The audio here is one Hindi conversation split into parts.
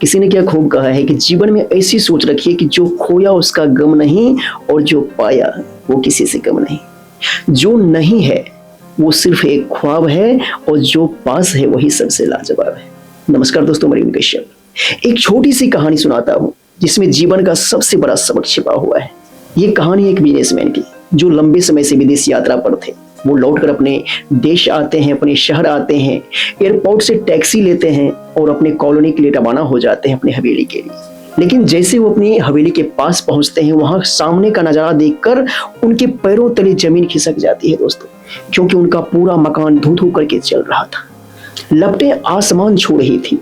किसी ने क्या खूब कहा है कि जीवन में ऐसी सोच रखिए कि जो खोया उसका गम नहीं और जो पाया वो किसी से कम नहीं। जो नहीं है वो सिर्फ एक ख्वाब है और जो पास है वही सबसे लाजवाब है। नमस्कार दोस्तों, मैं अरविंद कश्यप एक छोटी सी कहानी सुनाता हूँ जिसमें जीवन का सबसे बड़ा सबक छिपा हुआ है। ये कहानी एक बिजनेसमैन की जो लंबे समय से विदेश यात्रा पर थे। वो लौटकर अपने देश आते हैं, अपने शहर आते हैं, एयरपोर्ट से टैक्सी लेते हैं और अपने कॉलोनी के लिए रवाना हो जाते हैं अपनी हवेली के लिए। लेकिन जैसे वो अपनी हवेली के पास पहुंचते हैं वहां सामने का नजारा देखकर उनके पैरों तले जमीन खिसक जाती है दोस्तों, क्योंकि उनका पूरा मकान धू धू करके चल रहा था। लपटें आसमान छू रही थी।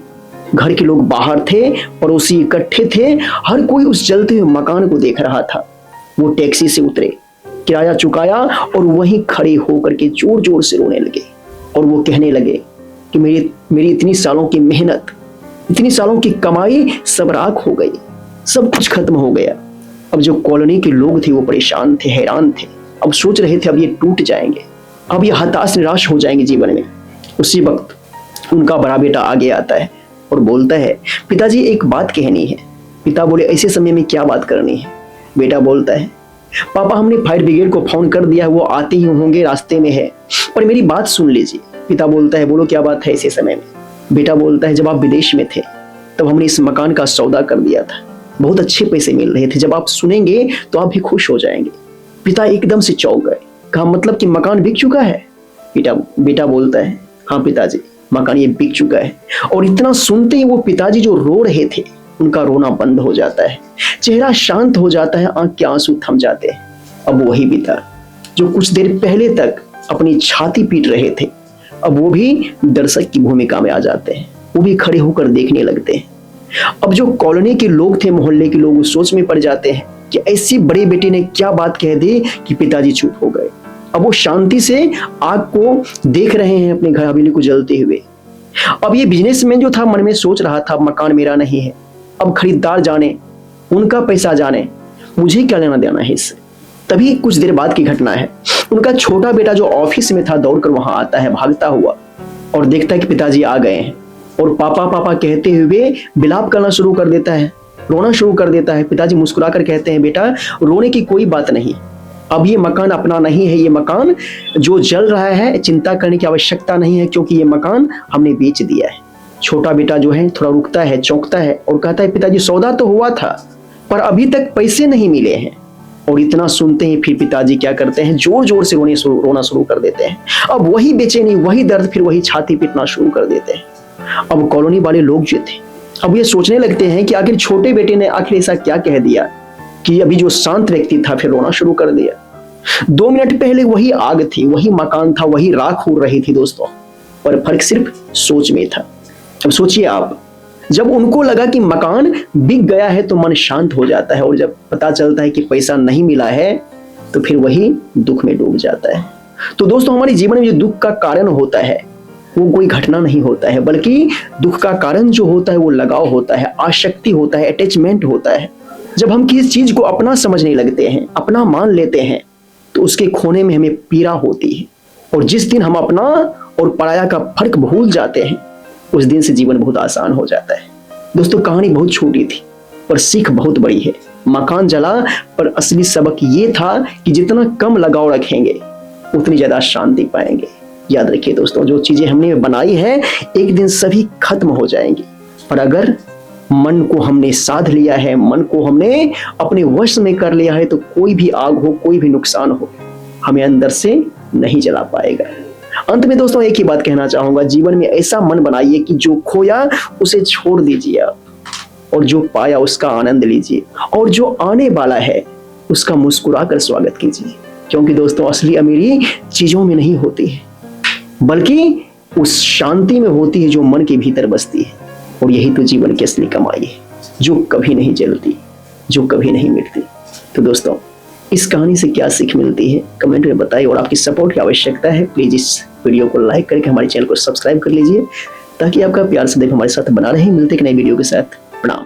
घर के लोग बाहर थे, पड़ोसी इकट्ठे थे, हर कोई उस जलते हुए मकान को देख रहा था। वो टैक्सी से उतरे, किराया चुकाया और वहीं खड़े होकर के जोर जोर से रोने लगे और वो कहने लगे कि मेरी इतनी सालों की मेहनत, इतनी सालों की कमाई सब राख हो गई, सब कुछ खत्म हो गया। अब जो कॉलोनी के लोग थे वो परेशान थे, हैरान थे। अब सोच रहे थे अब ये टूट जाएंगे, अब ये हताश निराश हो जाएंगे जीवन में। उसी वक्त उनका बड़ा बेटा आगे आता है और बोलता है, पिताजी एक बात कहनी है। पिता बोले, ऐसे समय में क्या बात करनी है? बेटा बोलता है, पापा हमने फायर ब्रिगेड को फोन कर दिया है, वो आते ही होंगे, रास्ते में है, पर मेरी बात सुन लीजिए। पिता बोलता है, बोलो क्या बात है ऐसे समय में? बेटा बोलता है, जब आप विदेश में थे तब हमने इस मकान का सौदा कर दिया था, बहुत अच्छे पैसे मिल रहे थे, जब आप सुनेंगे तो आप भी खुश हो जाएंगे। पिता एकदम से चौंक गए, कहा मतलब कि मकान बिक चुका है? बेटा बोलता है, हाँ पिताजी मकान ये बिक चुका है। और इतना सुनते ही वो पिताजी जो रो रहे थे उनका रोना बंद हो जाता है, चेहरा शांत हो जाता है, आंख के आंसू थम जाते हैं। अब वही पिता जो कुछ देर पहले तक अपनी छाती पीट रहे थे, अब वो भी दर्शक की भूमिका में आ जाते हैं, वो भी खड़े होकर देखने लगते हैं। अब जो कॉलोनी के लोग थे, मोहल्ले के लोग, उस सोच में पड़ जाते हैं कि ऐसी बड़े बेटे ने क्या बात कह दी कि पिताजी चुप हो गए। अब वो शांति से आग को देख रहे हैं, अपने घर हवेली को जलते हुए। अब ये बिजनेसमैन जो था मन में सोच रहा था, मकान मेरा नहीं है, अब खरीदार जाने, उनका पैसा जाने, मुझे क्या लेना देना है इससे। तभी कुछ देर बाद की घटना है, उनका छोटा बेटा जो ऑफिस में था दौड़कर वहां आता है भागता हुआ और देखता है कि पिताजी आ गए हैं और पापा पापा कहते हुए विलाप करना शुरू कर देता है, रोना शुरू कर देता है। पिताजी मुस्कुराकर कहते हैं, बेटा रोने की कोई बात नहीं, अब ये मकान अपना नहीं है, ये मकान जो जल रहा है चिंता करने की आवश्यकता नहीं है, क्योंकि ये मकान हमने बेच दिया है। छोटा बेटा जो है थोड़ा रुकता है, चौंकता है और कहता है, पिताजी सौदा तो हुआ था पर अभी तक पैसे नहीं मिले हैं। और इतना सुनते ही फिर पिताजी क्या करते हैं, जोर जोर से रोना शुरू कर देते हैं। अब वही बेचैनी, वही दर्द, फिर वही छाती पीटना शुरू कर देते हैं। अब कॉलोनी वाले लोग जो थे अब ये सोचने लगते हैं कि आखिर छोटे बेटे ने आखिर ऐसा क्या कह दिया कि अभी जो शांत व्यक्ति था फिर रोना शुरू कर दिया। 2 मिनट पहले वही आग थी, वही मकान था, वही राख हो रही थी दोस्तों, पर फर्क सिर्फ सोच में था। अब सोचिए आप, जब उनको लगा कि मकान बिक गया है तो मन शांत हो जाता है, और जब पता चलता है कि पैसा नहीं मिला है तो फिर वही दुख में डूब जाता है। तो दोस्तों, हमारे जीवन में जो दुख का कारण होता है वो कोई घटना नहीं होता है, बल्कि दुख का कारण जो होता है वो लगाव होता है, आसक्ति होता है, अटैचमेंट होता है। जब हम किसी चीज को अपना समझने लगते हैं, अपना मान लेते हैं, तो उसके खोने में हमें पीड़ा होती है। और जिस दिन हम अपना और पराया का फर्क भूल जाते हैं उस दिन से जीवन बहुत आसान हो जाता है। दोस्तों, कहानी बहुत छोटी थी पर सीख बहुत बड़ी है। मकान जला पर असली सबक ये था कि जितना कम लगाव रखेंगे उतनी ज्यादा शांति पाएंगे। याद रखिए दोस्तों, जो चीजें हमने बनाई है एक दिन सभी खत्म हो जाएंगी, पर अगर मन को हमने साध लिया है, मन को हमने अपने वश में कर लिया है, तो कोई भी आग हो, कोई भी नुकसान हो, हमें अंदर से नहीं जला पाएगा। अंत में दोस्तों एक ही बात कहना चाहूंगा, जीवन में ऐसा मन बनाइए कि जो खोया उसे छोड़ दीजिए आप, और जो पाया उसका आनंद लीजिए, और जो आने वाला है उसका मुस्कुराकर स्वागत कीजिए। क्योंकि दोस्तों, असली अमीरी चीजों में नहीं होती है, बल्कि उस शांति में होती है जो मन के भीतर बसती है। और यही तो जीवन की असली कमाई है, जो कभी नहीं जलती, जो कभी नहीं मिटती। तो दोस्तों, इस कहानी से क्या सीख मिलती है कमेंट में बताइए, और आपकी सपोर्ट की आवश्यकता है। प्लीज इस वीडियो को लाइक करके हमारे चैनल को सब्सक्राइब कर लीजिए, ताकि आपका प्यार से देख हमारे साथ बना रहे। मिलते एक नई वीडियो के साथ। प्रणाम।